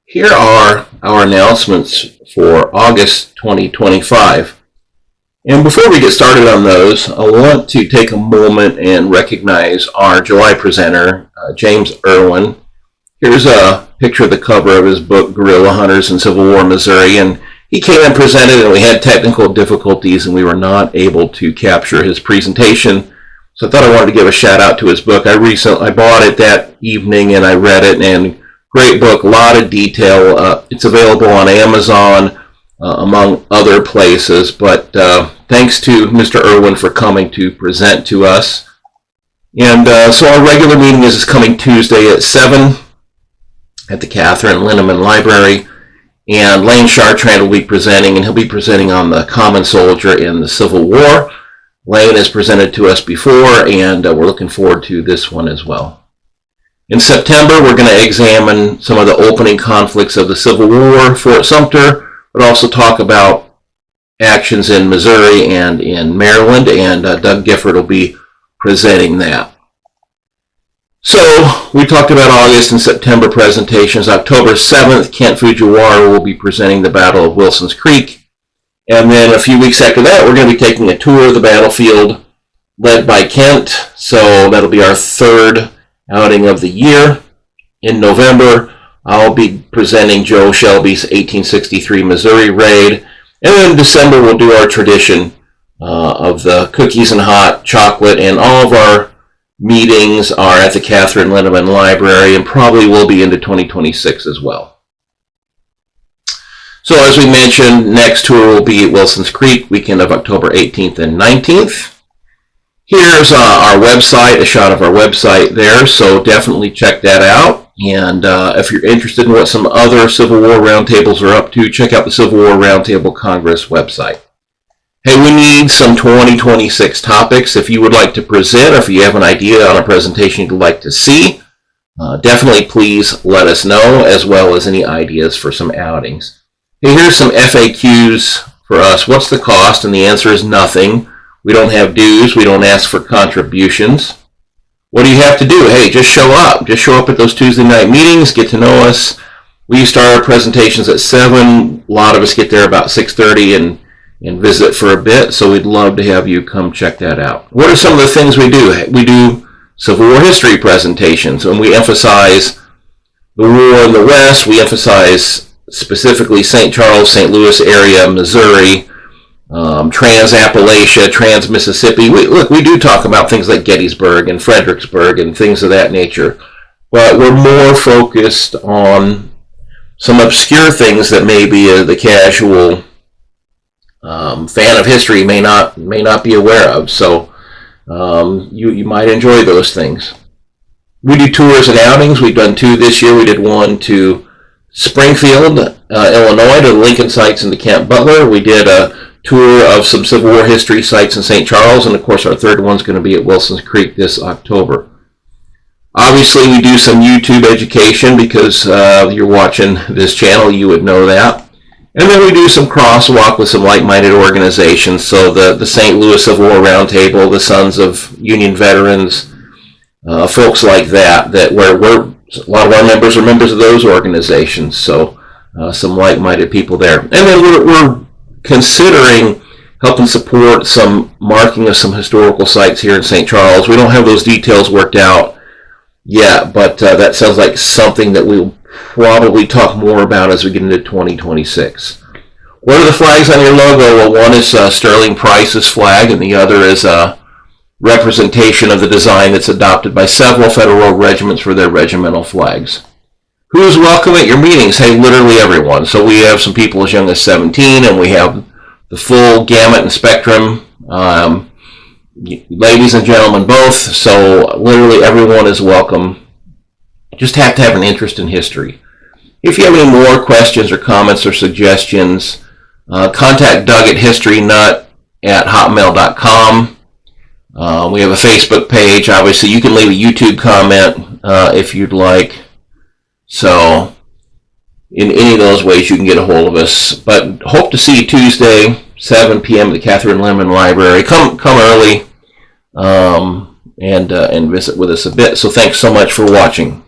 Here are our announcements for August 2025. And before we get started on those, I want to take a moment and recognize our July presenter, James Irwin. Here's a picture of the cover of his book, Guerrilla Hunters in Civil War, Missouri. And he came and presented, and we had technical difficulties, and we were not able to capture his presentation. So I thought I wanted to give a shout out to his book. I bought it that evening, and I read it, and great book, a lot of detail. It's available on Amazon, among other places. But thanks to Mr. Irwin for coming to present to us. And so our regular meeting is coming Tuesday at 7 at the Catherine Linneman Library. And Lane Chartrand will be presenting, and he'll be presenting on the common soldier in the Civil War. Lane has presented to us before, and we're looking forward to this one as well. In September, we're going to examine some of the opening conflicts of the Civil War, Fort Sumter, but also talk about actions in Missouri and in Maryland, and Doug Gifford will be presenting that. So we talked about August and September presentations. October 7th, Kent Fujiwara will be presenting the Battle of Wilson's Creek. And then a few weeks after that, we're going to be taking a tour of the battlefield led by Kent. So that'll be our third outing of the year. In November, I'll be presenting Joe Shelby's 1863 Missouri raid. And then in December, we'll do our tradition of the cookies and hot chocolate, and all of our meetings are at the Catherine Linneman Library and probably will be into 2026 as well. So as we mentioned, next tour will be at Wilson's Creek, weekend of October 18th and 19th. Here's our website, a shot of our website there, so definitely check that out. And if you're interested in what some other Civil War roundtables are up to, check out the Civil War Roundtable Congress website. Hey, we need some 2026 topics. If you would like to present, or if you have an idea on a presentation you'd like to see, definitely please let us know, as well as any ideas for some outings. Hey, here's some FAQs for us. What's the cost? And the answer is nothing. We don't have dues. We don't ask for contributions. What do you have to do? Hey, just show up. Just show up at those Tuesday night meetings. Get to know us. We start our presentations at 7. A lot of us get there about 6:30 and visit for a bit. So we'd love to have you come check that out. What are some of the things we do? We do Civil War history presentations, and we emphasize the war in the West. We emphasize specifically St. Charles, St. Louis area, Missouri, Trans-Appalachia, Trans-Mississippi. We do talk about things like Gettysburg and Fredericksburg and things of that nature, but we're more focused on some obscure things that maybe the casual fan of history may not be aware of. So you might enjoy those things. We do tours and outings. We've done 2 this year. We did one to Springfield, Illinois, to the Lincoln sites in the Camp Butler. We did a tour of some Civil War history sites in St. Charles, and of course our third one's going to be at Wilson's Creek this October. Obviously we do some YouTube education, because you're watching this channel, you would know that. And then we do some crosswalk with some like-minded organizations. So the St. Louis Civil War Roundtable, the Sons of Union Veterans, folks like that where a lot of our members are members of those organizations. So some like-minded people there. And then we're considering helping support some marking of some historical sites here in St. Charles. We don't have those details worked out yet, but that sounds like something that we'll probably talk more about as we get into 2026. What are the flags on your logo? Well, one is Sterling Price's flag, and the other is a representation of the design that's adopted by several federal regiments for their regimental flags. Who's welcome at your meetings? Hey, literally everyone. So we have some people as young as 17, and we have the full gamut and spectrum, ladies and gentlemen both. So literally everyone is welcome. Just have to have an interest in history. If you have any more questions or comments or suggestions, contact Doug at historynut@hotmail.com. We have a Facebook page. Obviously, you can leave a YouTube comment if you'd like. So in any of those ways, you can get a hold of us. But hope to see you Tuesday, 7 p.m. at the Catherine Linneman Library. Come early and visit with us a bit. So thanks so much for watching.